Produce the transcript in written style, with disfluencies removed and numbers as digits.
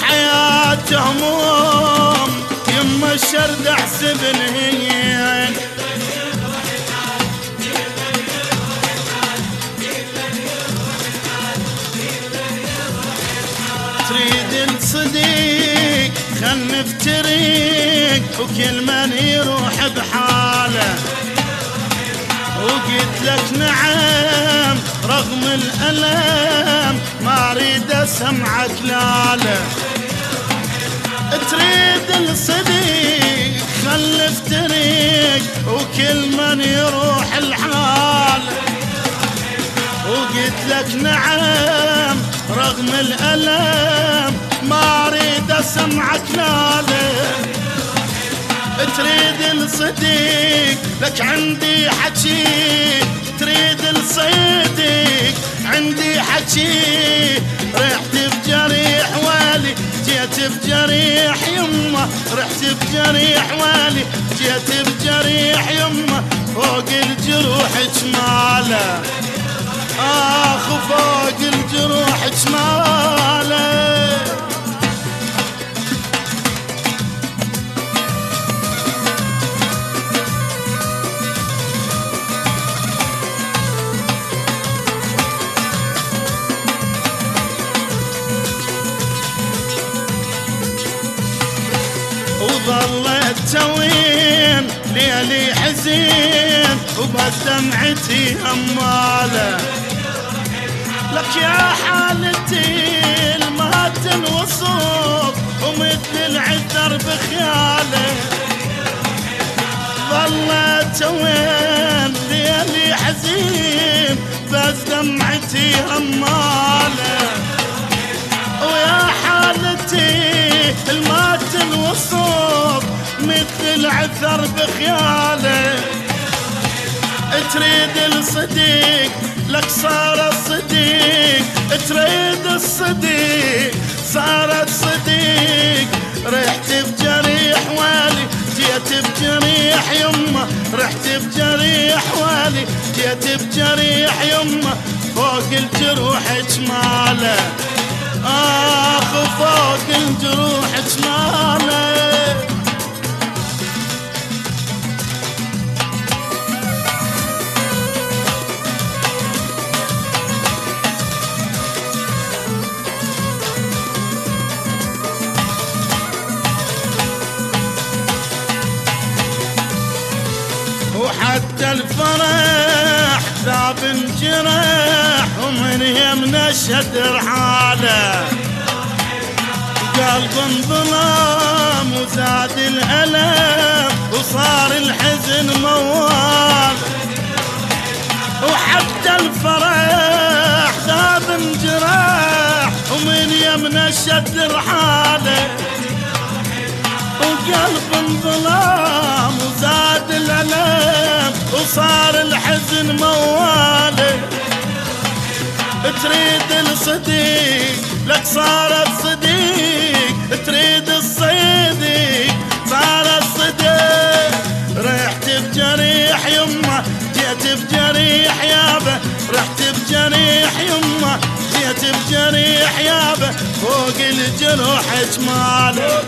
حياته هموم يما الشرد احسب الهين تريد الصديق خل نفترق وكل من يروح بحاله وقلت لك نعم رغم الألم ما اريد اسمع كلاله تريد الصديق خل افترق وكل من يروح الحال وقلت لك نعم رغم الألم ما اريد اسمع كلاله تريد الصديق لك عندي حكي تريد الصديق عندي حكي رحت بجريح والي جيت بجريح يمه رحت بجريح والي جيت بجريح يمه فوق الجروح جماله فوق الجروح جماله وظلت توين ليلي حزين وبس دمعتي هماله لك يا حالتي ما تنوصف ومثل العذر بخياله ظلت توين ليلي حزين بس دمعتي هماله ويا حالتي ما تنوصف مثل العذر بخياله تريد الصديق لك صار الصديق تريد الصديق صار الصديق رحت بجريح والي جيت بجريح يمه رحت بجريح والي جيت بجريح يمه فوق الجروح جماله فوق الجروح جماله وحتى الفرح ذاب انجرح ومن يمنى الشدر حاله قلب انظلام وزاد الألم وصار الحزن موال وحتى الفرح ذاب انجرح ومن يمنى الشدر حاله وقلب انظلام وزاد الألم وصار الحزن مواله تريد الصديق لك صار الصديق تريد الصديق صار الصديق رحت بجريح يمه جيت بجريح يابه رحت بجريح يمه جيت بجريح يابه فوق الجروح جماله